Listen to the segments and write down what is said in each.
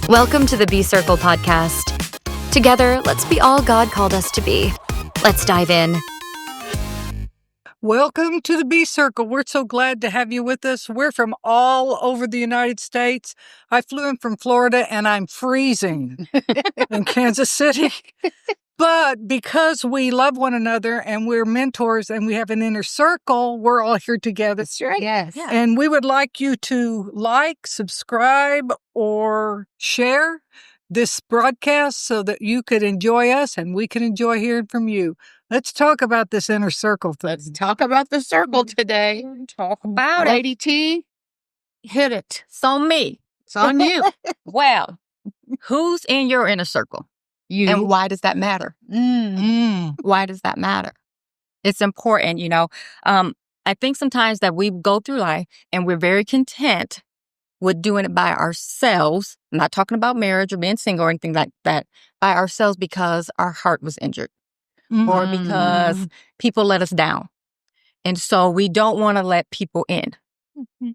Welcome to the Be Circle podcast. Together, let's be all God called us to be. Let's dive in. Welcome to the B Circle. We're so glad to have you with us. We're from all over the United States. I flew in from Florida and I'm freezing in Kansas City. But because we love one another and we're mentors and we have an inner circle, we're all here together. That's right. Yes. Yeah. And we would like you to like, subscribe, or share this broadcast so that you could enjoy us and we can enjoy hearing from you. Let's talk about this inner circle thing. Let's talk about the circle today. Talk about it. Lady T, hit it. It's on me. It's on you. Well, who's in your inner circle? You. And why does that matter? Why does that matter? It's important, I think sometimes that we go through life and we're very content with doing it by ourselves. I'm not talking about marriage or being single or anything like that. By ourselves because our heart was injured or because people let us down. And so we don't want to let people in.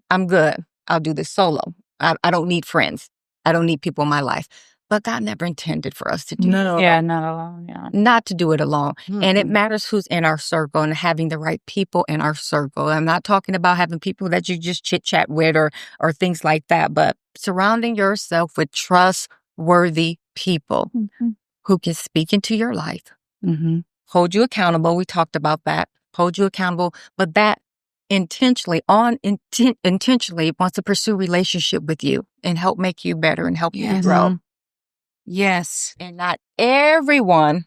I'm good. I'll do this solo. I don't need friends. I don't need people in my life. But God never intended for us to do No. Yeah, not alone. Yeah. not to do it alone. And it matters who's in our circle and having the right people in our circle. I'm not talking about having people that you just chit chat with or things like that, but surrounding yourself with trustworthy people who can speak into your life, hold you accountable. We talked about that. Hold you accountable, but that intentionally wants to pursue relationship with you and help make you better and help you grow. Yes. And not everyone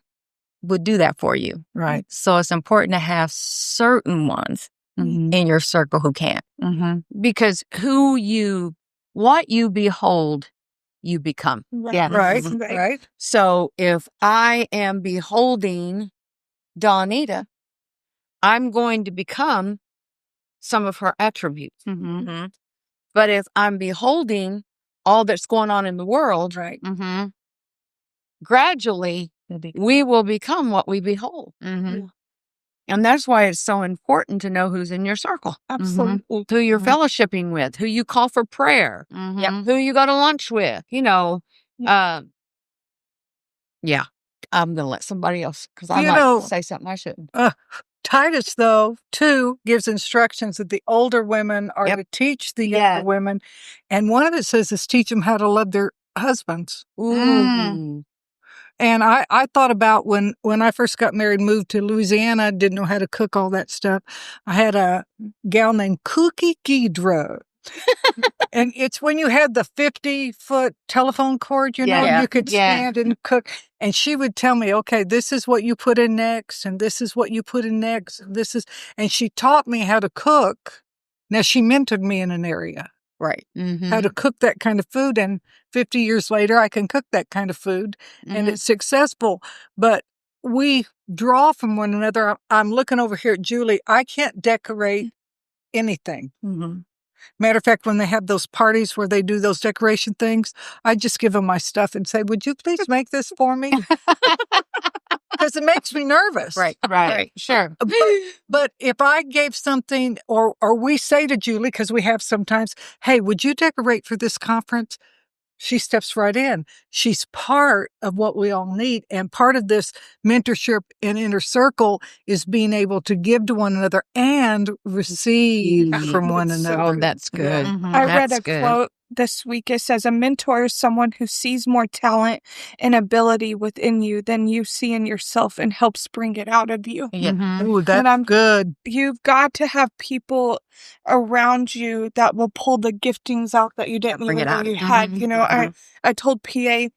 would do that for you. Right. So it's important to have certain ones in your circle who can. Because what you behold, you become. Yeah. Right. So if I am beholding Dawnita, I'm going to become some of her attributes. But if I'm beholding all that's going on in the world, Right. gradually we will become what we behold. And that's why it's so important to know who's in your circle. Absolutely. Who you're fellowshipping with, who you call for prayer, who you go to lunch with, Yeah, I'm going to let somebody else because I might say something I shouldn't. Titus, though, 2 gives instructions that the older women are to teach the younger women. And one of it says is teach them how to love their husbands. Ooh. And I thought about when I first got married, moved to Louisiana, didn't know how to cook all that stuff. I had a gal named Cookie Ghidra. And it's when you had the 50-foot telephone cord, you could stand and cook. And she would tell me, okay, this is what you put in next, and this is what you put in next. And she taught me how to cook. Now, she mentored me in an area. Right. How to cook that kind of food. And 50 years later, I can cook that kind of food and it's successful. But we draw from one another. I'm looking over here at Julie. I can't decorate anything. Matter of fact, when they have those parties where they do those decoration things, I just give them my stuff and say, would you please make this for me? Because it makes me nervous. Right. Sure. But if I gave something, or we say to Julie, because we have sometimes, hey, would you decorate for this conference? She steps right in. She's part of what we all need. And part of this mentorship and inner circle is being able to give to one another and receive from one another. Oh, that's good. I read a quote this week. It says, a mentor is someone who sees more talent and ability within you than you see in yourself and helps bring it out of you. Ooh, that's good. You've got to have people around you that will pull the giftings out that you didn't even know you had. I told PA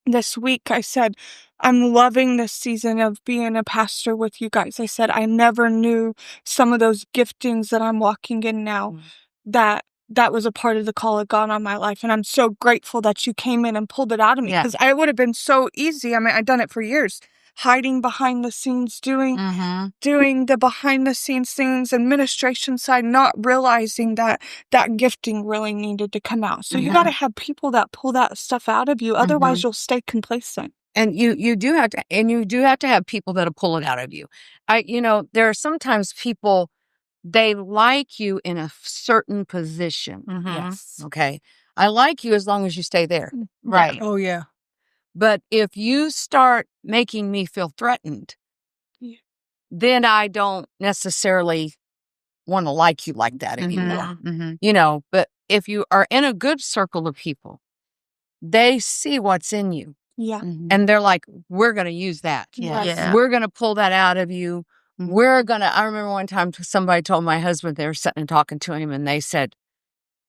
this week, I said, I'm loving this season of being a pastor with you guys. I said, I never knew some of those giftings that I'm walking in now, that was a part of the call of God on my life. And I'm so grateful that you came in and pulled it out of me, because I would have been so easy. I mean, I've done it for years, hiding behind the scenes, doing the behind the scenes things, administration side, not realizing that gifting really needed to come out. So you got to have people that pull that stuff out of you. Otherwise you'll stay complacent. And you do have to have people that'll pull it out of you. There are sometimes people, they like you in a certain position. Yes. Okay. I like you as long as you stay there. Right. Oh, yeah. But if you start making me feel threatened, Yeah. then I don't necessarily want to like you like that anymore. You know, but if you are in a good circle of people, they see what's in you. Yeah. And they're like, we're going to use that. Yes. Yeah. We're going to pull that out of you. I remember one time somebody told my husband, they were sitting and talking to him, and they said,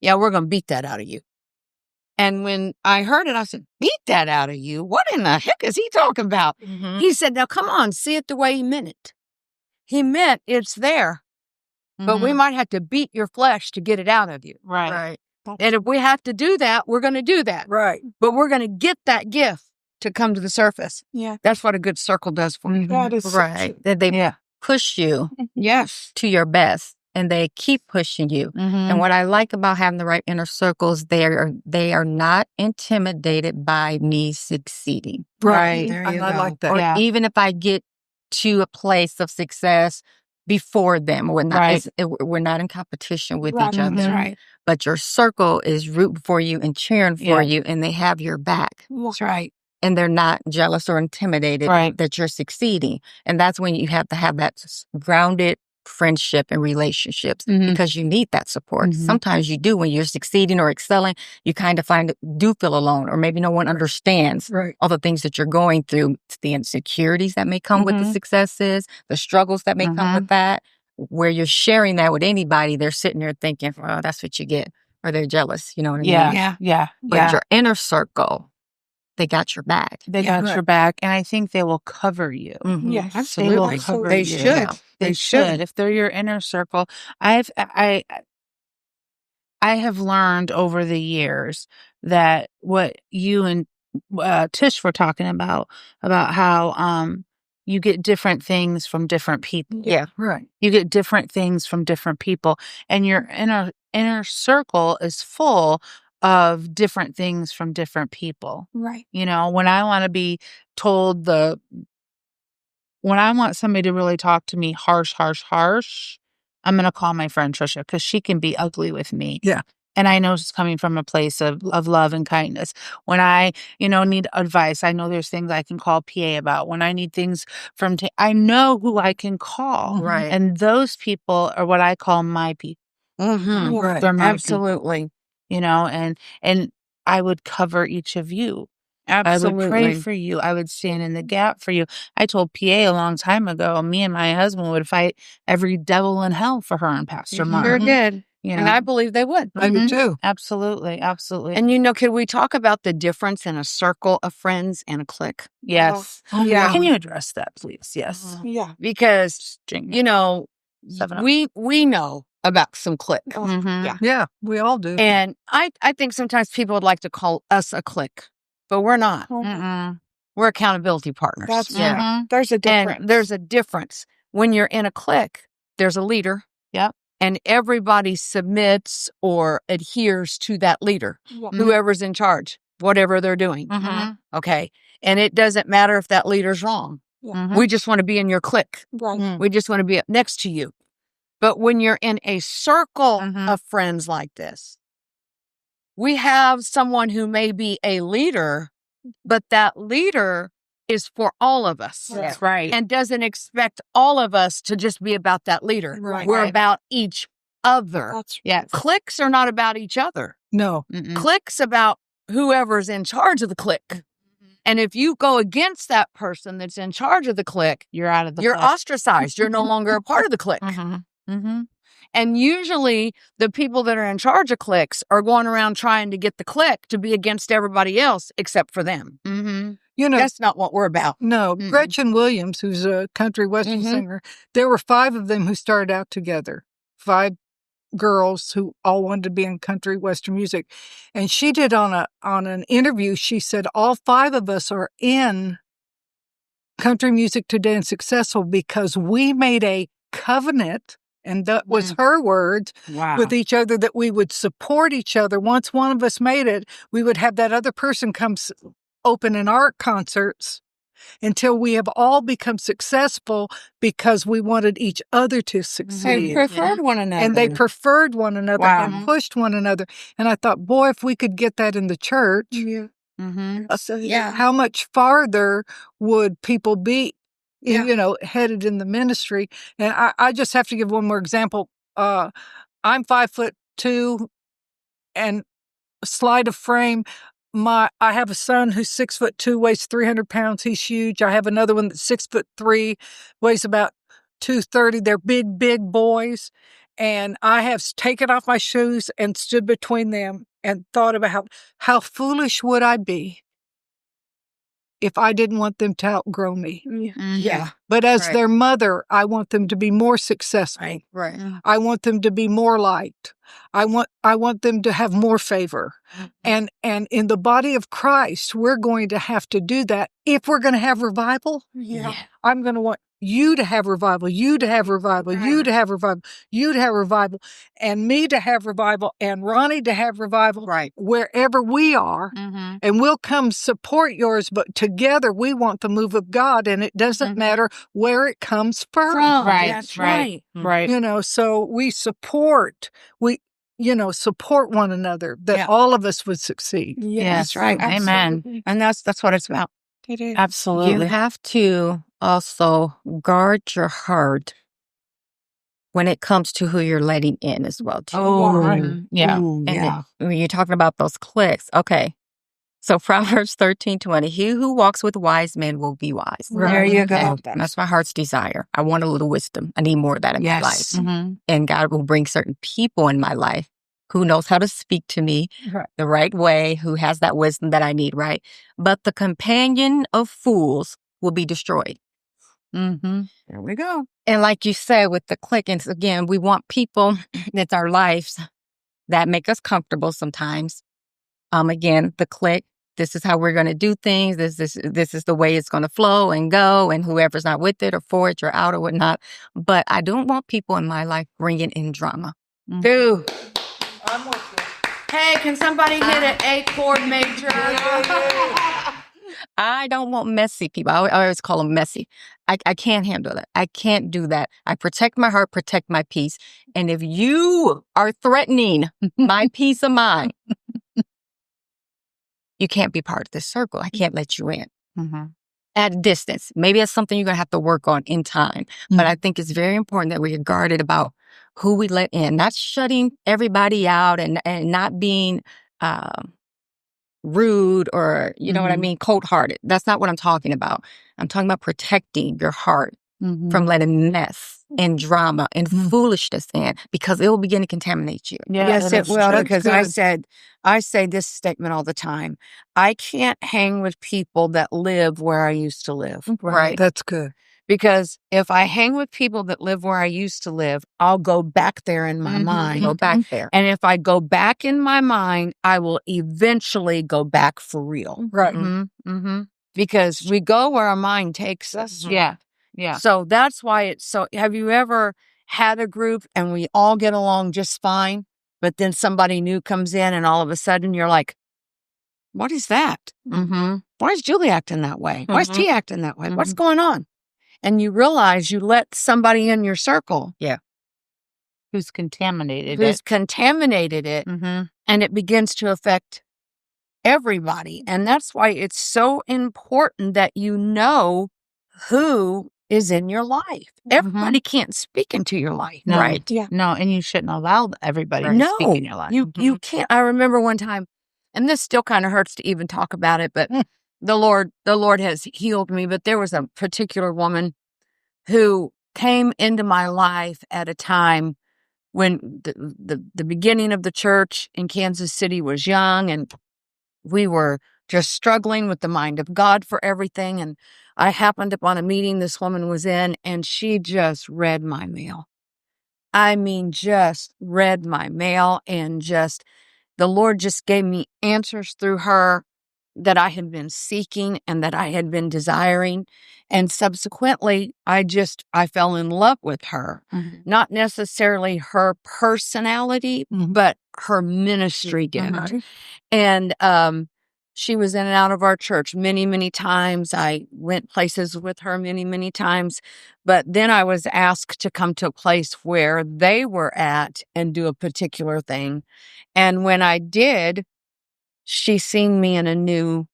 yeah, we're going to beat that out of you. And when I heard it, I said, beat that out of you? What in the heck is he talking about? He said, now come on, see it the way he meant it. He meant it's there, but we might have to beat your flesh to get it out of you. Right. And if we have to do that, we're going to do that. Right. But we're going to get that gift to come to the surface. Yeah. That's what a good circle does for you. That is so Right. true. That they push you Yes. to your best, and they keep pushing you. And what I like about having the right inner circles, they are not intimidated by me succeeding. Right. There And you I go. like that. Or even if I get to a place of success before them, we're not we're not in competition with each other. That's right. But your circle is rooting for you and cheering for you, and they have your back. That's right. And they're not jealous or intimidated that you're succeeding. And that's when you have to have that grounded friendship and relationships, because you need that support. Sometimes you do when you're succeeding or excelling, you kind of do feel alone, or maybe no one understands all the things that you're going through, the insecurities that may come with the successes, the struggles that may come with that. Where you're sharing that with anybody, they're sitting there thinking, well, that's what you get. Or they're jealous, you know what I mean? Yeah. But your inner circle, they got your back. They got your back, and I think they will cover you. Yes. They will Absolutely. cover They you. should. They should. If they're your inner circle, I have learned over the years that what you and Tish were talking about how you get different things from different people. Yeah. Right. You get different things from different people, and your inner circle is full of different things from different people. Right. You know, when I want to be told when I want somebody to really talk to me harsh, I'm going to call my friend Trisha, because she can be ugly with me. Yeah. And I know it's coming from a place of love and kindness. When I, need advice, I know there's things I can call PA about. When I need things from, I know who I can call. Right. And those people are what I call my people. Right. They're my Absolutely. people, and I would cover each of you. Absolutely. I would pray for you. I would stand in the gap for you. I told PA a long time ago, me and my husband would fight every devil in hell for her and Pastor Mark. Sure did. You know? And I believe they would. I do too. Absolutely. And can we talk about the difference in a circle of friends and a clique? Yes. Yeah. Can you address that, please? Yes. Yeah. Because, Jingle. 7 Up. we know about some clique. Yeah. Yeah, we all do. And I think sometimes people would like to call us a clique, but we're not. We're accountability partners. That's Yeah. right. There's a difference. And there's a difference. When you're in a clique, there's a leader. Yep. And everybody submits or adheres to that leader, Yeah. whoever's in charge, whatever they're doing. Okay. And it doesn't matter if that leader's wrong. We just want to be in your clique. Right. We just want to be up next to you. But when you're in a circle of friends like this, we have someone who may be a leader, but that leader is for all of us. That's right. And doesn't expect all of us to just be about that leader. Right. We're about each other. That's Yes. Cliques are not about each other. No. Cliques about whoever's in charge of the clique. And if you go against that person that's in charge of the clique, You're out of the you're clique. ostracized. You're no longer a part of the clique. And usually the people that are in charge of cliques are going around trying to get the clique to be against everybody else except for them. You know, That's not what we're about. no, Gretchen Williams, who's a country western singer, there were 5 of them who started out together. 5 girls who all wanted to be in country western music. And she did on an interview, she said all 5 of us are in country music today and successful because we made a covenant, and that was her words, Wow. with each other, that we would support each other. Once one of us made it, we would have that other person come open in our concerts until we have all become successful because we wanted each other to They succeed. preferred one another. And they preferred one another Wow. and pushed one another. And I thought, boy, if we could get that in the church, how much farther would people be, headed in the ministry? And I just have to give one more example. I'm 5'2" and slight of frame. I have a son who's 6'2", weighs 300 pounds. He's huge. I have another one that's 6'3", weighs about 230. They're big, big boys. And I have taken off my shoes and stood between them and thought about how foolish would I be if I didn't want them to outgrow me. Yeah. But as their mother, I want them to be more successful. Right. I want them to be more liked. I want them to have more favor. And in the body of Christ, we're going to have to do that if we're going to have revival. Yeah. I'm going to want you to have revival, you to have revival, you to have revival, you to have revival, and me to have revival, and Ronnie to have revival, wherever we are. And we'll come support yours, but together we want the move of God, and it doesn't matter where it comes from. That's right. So we support one another, that all of us would succeed. Yes, right. Amen. And that's what it's about. It is. Absolutely. You have to also guard your heart when it comes to who you're letting in as well, too. Yeah. And when you're talking about those clicks, okay. So Proverbs 13:20, he who walks with wise men will be wise. There you go. And that's my heart's desire. I want a little wisdom. I need more of that in my life. And God will bring certain people in my life who knows how to speak to me the right way, who has that wisdom that I need, right? But the companion of fools will be destroyed. There we go. And like you said, with the click-ins, again, we want people that's our lives that make us comfortable sometimes. Again, the click, this is how we're going to do things. This is the way it's going to flow and go, and whoever's not with it or for it, you're out or whatnot. But I don't want people in my life bringing in drama. Dude. Hey, can somebody hit an A chord major? I don't want messy people. I always call them messy. I can't handle that. I can't do that. I protect my heart, protect my peace. And if you are threatening my peace of mind, you can't be part of this circle. I can't let you in. At a distance. Maybe that's something you're going to have to work on in time. But I think it's very important that we are guarded about who we let in, not shutting everybody out and not being rude or, you know what I mean, cold-hearted. That's not what I'm talking about. I'm talking about protecting your heart from letting mess and drama and foolishness in, because it will begin to contaminate you. Yes, it will, because I say this statement all the time. I can't hang with people that live where I used to live. Right. That's good. Because if I hang with people that live where I used to live, I'll go back there in my mind. Go back there. And if I go back in my mind, I will eventually go back for real. Right. Because we go where our mind takes us. Yeah. So that's why it's so. Have you ever had a group and we all get along just fine, but then somebody new comes in and all of a sudden you're like, what is that? Why is Julie acting that way? Why is T acting that way? What's going on? And you realize you let somebody in your circle. Who's contaminated it. And it begins to affect everybody. And that's why it's so important that you know who is in your life. Everybody can't speak into your life. No. Right. No, and you shouldn't allow everybody to speak in your life. You can't. I remember one time, and this still kind of hurts to even talk about it, but the Lord has healed me. But there was a particular woman who came into my life at a time when the beginning of the church in Kansas City was young, and we were just struggling with the mind of God for everything. And I happened upon a meeting this woman was in, and she just read my mail. I mean, just read my mail, and the Lord just gave me answers through her that I had been seeking and that I had been desiring. And subsequently, I fell in love with her. Not necessarily her personality, but her ministry gift. And She was in and out of our church many, many times. I went places with her many, many times. But then I was asked to come to a place where they were at and do a particular thing. And when I did, she seen me in a new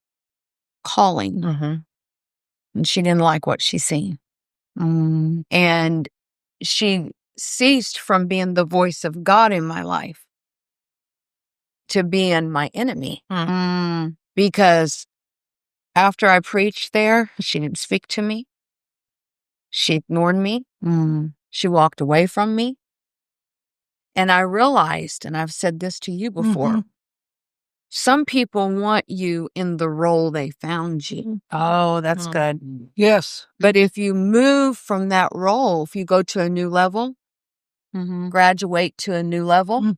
calling. And she didn't like what she seen. And she ceased from being the voice of God in my life to being my enemy. Because after I preached there, she didn't speak to me. She ignored me. She walked away from me. And I realized, and I've said this to you before, some people want you in the role they found you. Oh, that's good. Yes. But if you move from that role, if you go to a new level, graduate to a new level,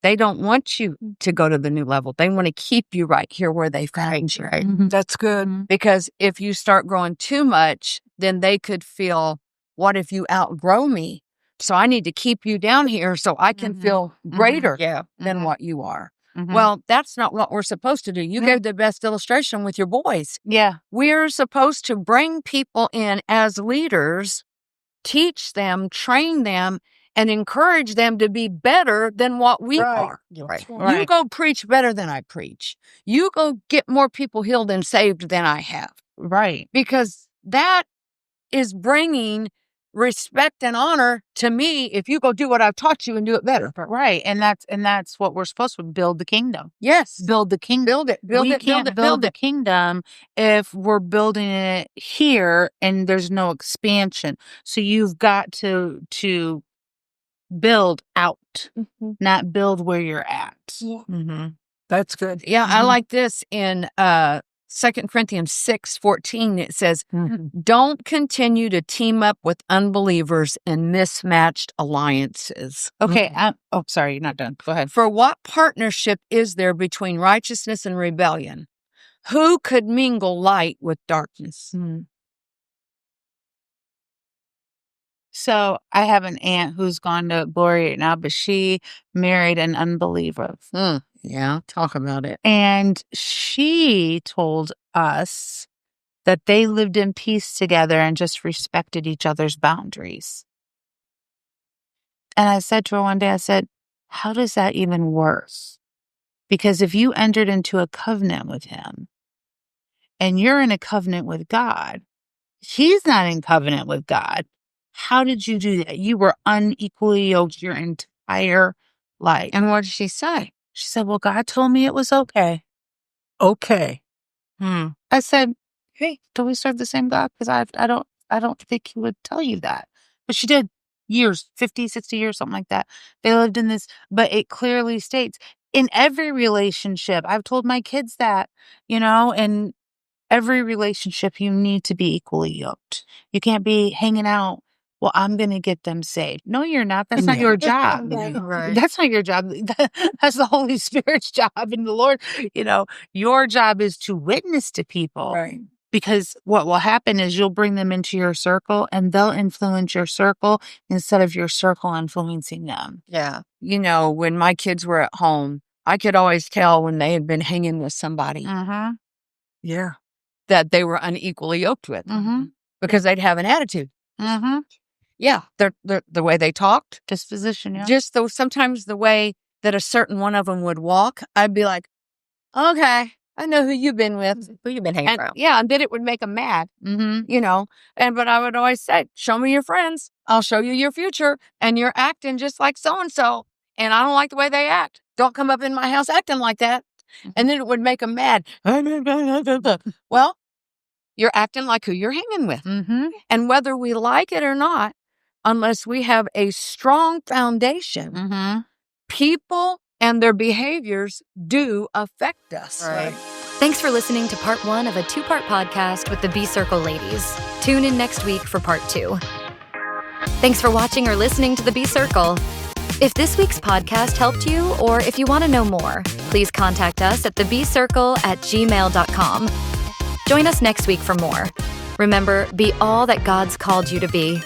they don't want you to go to the new level. They want to keep you right here where they found you. That's good. Because if you start growing too much, then they could feel, what if you outgrow me? So I need to keep you down here so I can feel greater than what you are. Well, that's not what we're supposed to do. You gave the best illustration with your boys. Yeah. We're supposed to bring people in as leaders, teach them, train them, and encourage them to be better than what we are. Right. You go preach better than I preach. You go get more people healed and saved than I have. Right. Because that is bringing respect and honor to me if you go do what I've taught you and do it better. Right. And that's what we're supposed to build the kingdom. Yes. Build the kingdom. Build it. Build we it. can't build the kingdom if we're building it here and there's no expansion. So you've got to build out, not build where you're at. That's good. Yeah, I like this in 2 Corinthians 6:14. It says, don't continue to team up with unbelievers in mismatched alliances. Okay. Sorry, you're not done. Go ahead. For what partnership is there between righteousness and rebellion? Who could mingle light with darkness? So I have an aunt who's gone to glory right now, but she married an unbeliever. Yeah, talk about it. And she told us that they lived in peace together and just respected each other's boundaries. And I said to her one day, I said, how does that even work? Because if you entered into a covenant with him and you're in a covenant with God, he's not in covenant with God. How did you do that? You were unequally yoked your entire life. And what did she say? She said, well, God told me it was okay. Okay. I said, hey, do we serve the same God? Because I don't think he would tell you that. But she did. Years, 50, 60 years, something like that. They lived in this, but it clearly states in every relationship, I've told my kids that, in every relationship, you need to be equally yoked. You can't be hanging out. Well, I'm going to get them saved. No, you're not. That's not your job. Right. That's not your job. That's the Holy Spirit's job. And the Lord, your job is to witness to people. Right. Because what will happen is you'll bring them into your circle and they'll influence your circle instead of your circle influencing them. Yeah. When my kids were at home, I could always tell when they had been hanging with somebody Yeah. that they were unequally yoked with because they'd have an attitude. Yeah. The way they talked. Disposition, yeah. Just sometimes the way that a certain one of them would walk, I'd be like, okay, I know who you've been with. Who you been hanging around? Yeah, and then it would make them mad, but I would always say, show me your friends. I'll show you your future. And you're acting just like so-and-so. And I don't like the way they act. Don't come up in my house acting like that. And then it would make them mad. Well, you're acting like who you're hanging with. And whether we like it or not, unless we have a strong foundation, people and their behaviors do affect us. Right. Thanks for listening to part 1 of a 2-part podcast with the B-Circle ladies. Tune in next week for part 2. Thanks for watching or listening to the B-Circle. If this week's podcast helped you, or if you want to know more, please contact us at thebcircle@gmail.com. Join us next week for more. Remember, be all that God's called you to be.